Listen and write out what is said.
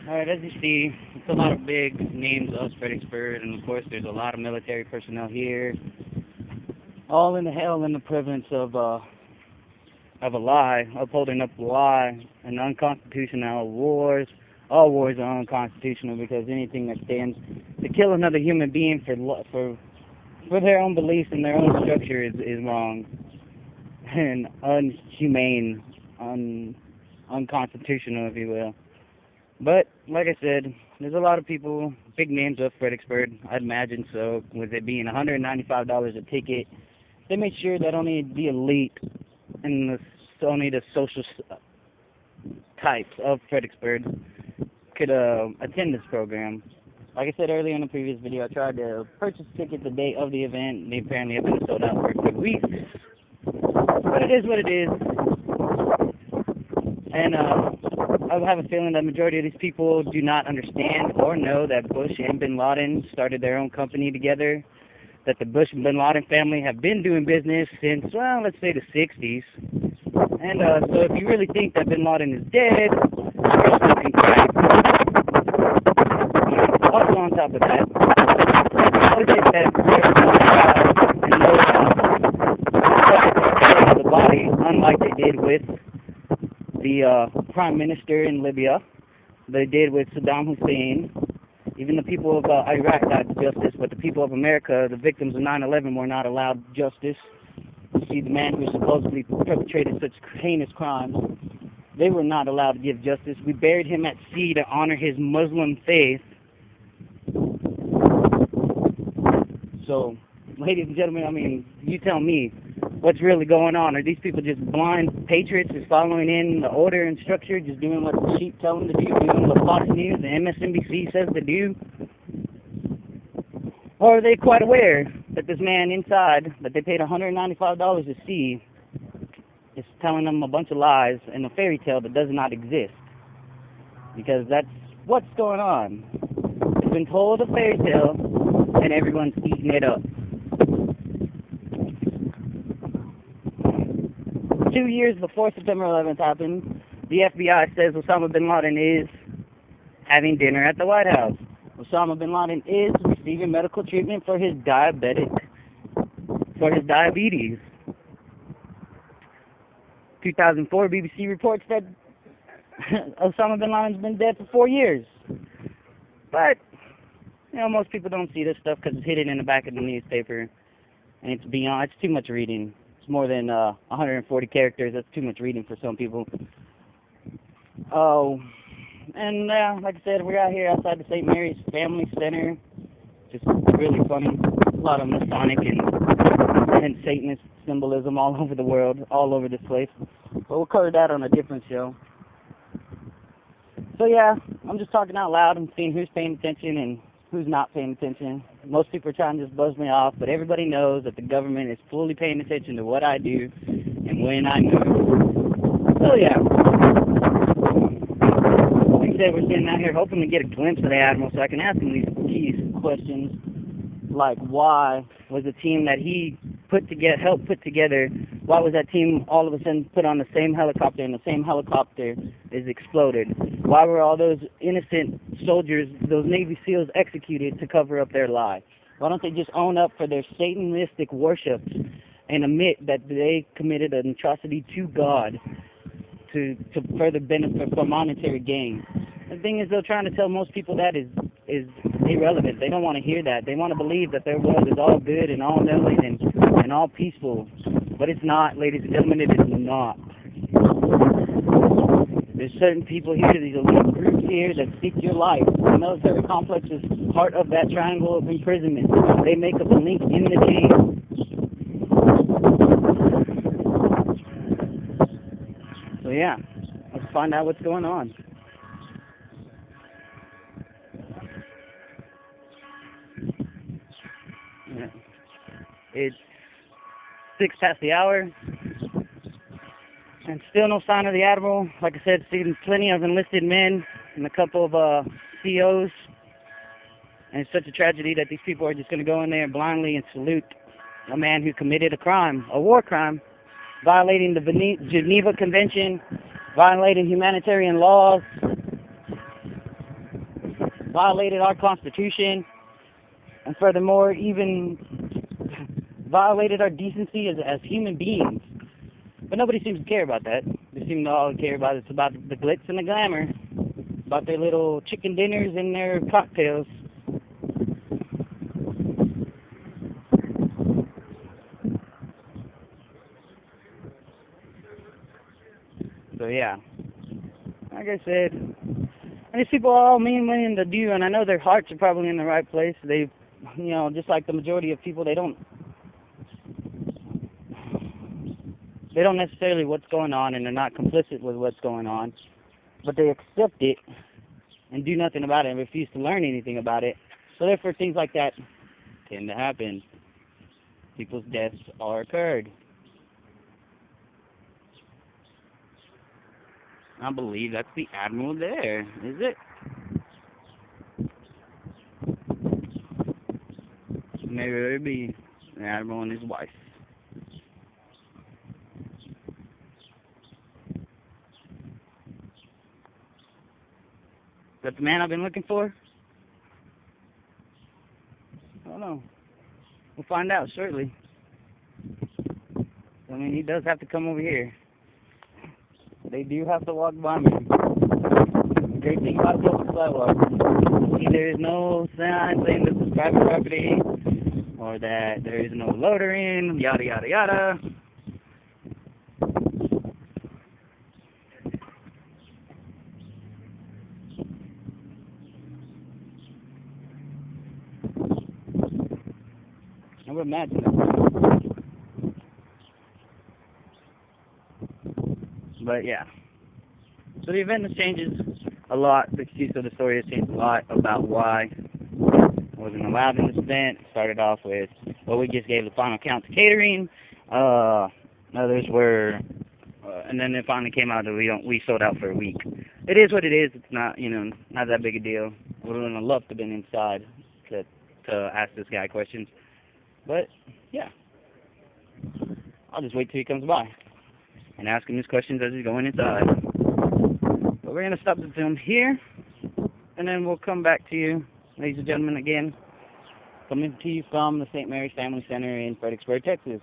Alright, as you see, it's a lot of big names of Fredericksburg, and of course there's a lot of military personnel here, all in the hell in the prevalence of a lie, upholding up a lie, and unconstitutional wars. All wars are unconstitutional because anything that stands to kill another human being for their own beliefs and their own structure is wrong and unhumane, unconstitutional, if you will. But, like I said, there's a lot of people, big names of Fredericksburg, I'd imagine so, with it being $195 a ticket. They made sure that only the elite and only the social types of Fredericksburg could attend this program. Like I said earlier in the previous video, I tried to purchase tickets the day of the event, and they apparently have been sold out for a good week. But it is what it is. And I have a feeling that the majority of these people do not understand or know that Bush and Bin Laden started their own company together, that the Bush and Bin Laden family have been doing business since, well, let's say the 60s. And so if you really think that Bin Laden is dead, you're smoking crack. Also on top of that, I would say that and know the body, unlike they did with the Prime Minister in Libya, they did with Saddam Hussein. Even the people of Iraq got justice, but the people of America, the victims of 9/11, were not allowed justice. You see, the man who supposedly perpetrated such heinous crimes, they were not allowed to give justice. We buried him at sea to honor his Muslim faith. So, ladies and gentlemen, I mean, you tell me, what's really going on? Are these people just blind patriots just following in the order and structure, just doing what the sheep tell them to do, doing what Fox News and MSNBC says to do? Or are they quite aware that this man inside, that they paid $195 to see, is telling them a bunch of lies and a fairy tale that does not exist? Because that's what's going on. It's been told a fairy tale, and everyone's eating it up. 2 years before September 11th happened, the FBI says Osama bin Laden is having dinner at the White House. Osama bin Laden is receiving medical treatment for his diabetes. 2004 BBC reports that Osama bin Laden's been dead for 4 years. But, you know, most people don't see this stuff because it's hidden in the back of the newspaper. And it's too much reading. It's more than 140 characters. That's too much reading for some people. Oh, and like I said, we're out here outside the St. Mary's Family Center. Just really funny. A lot of Masonic and Satanist symbolism all over the world, all over this place. But we'll cover that on a different show. So yeah, I'm just talking out loud and seeing who's paying attention and who's not paying attention. Most people are trying to just buzz me off, but everybody knows that the government is fully paying attention to what I do and when I move. So yeah, like I said, we're sitting out here hoping to get a glimpse of the Admiral so I can ask him these key questions, like why was the team that he helped put together, why was that team all of a sudden put on the same helicopter and the same helicopter is exploded? Why were all those innocent soldiers, those Navy SEALs, executed to cover up their lie? Why don't they just own up for their Satanistic worship and admit that they committed an atrocity to God to further benefit for monetary gain? The thing is, they're trying to tell most people that is irrelevant. They don't want to hear that. They want to believe that their world is all good and all knowing and all peaceful. But it's not, ladies and gentlemen, it is not. There's certain people here, these elite groups here that seek your life. The military complex is part of that triangle of imprisonment. They make up a link in the chain. So yeah, let's find out what's going on. Yeah. It's 6 past the hour. And still no sign of the Admiral. Like I said, seeing plenty of enlisted men and a couple of COs. And it's such a tragedy that these people are just going to go in there blindly and salute a man who committed a crime, a war crime, violating the Geneva Convention, violating humanitarian laws. violated our Constitution, and furthermore, even violated our decency as human beings. But nobody seems to care about that. They seem to all care about it's about the glitz and the glamour, about their little chicken dinners and their cocktails. So yeah, like I said, and these people are all mean to do, and I know their hearts are probably in the right place. They, you know, just like the majority of people, they don't necessarily what's going on, and they're not complicit with what's going on, but they accept it and do nothing about it and refuse to learn anything about it. So therefore, things like that tend to happen. People's deaths are occurred. I believe that's the admiral there, is it? Maybe it would be the admiral and his wife. Is that the man I've been looking for? I don't know. We'll find out shortly. I mean, he does have to come over here. They do have to walk by me. The great thing about the sidewalk, there is no sign saying this is private property, or that there is no loitering, yada yada yada. I would imagine that. But yeah. So the event has changes a lot. The excuse of the story has changed a lot about why I wasn't allowed in this event. It started off with, well, we just gave the final count to catering. Others were, and then it finally came out that we sold out for a week. It is what it is. It's not, you know, not that big a deal. We would have loved to have been inside to ask this guy questions. But yeah, I'll just wait till he comes by and ask him his questions as he's going inside. But we're going to stop the film here, and then we'll come back to you, ladies and gentlemen, again, coming to you from the St. Mary's Family Center in Fredericksburg, Texas.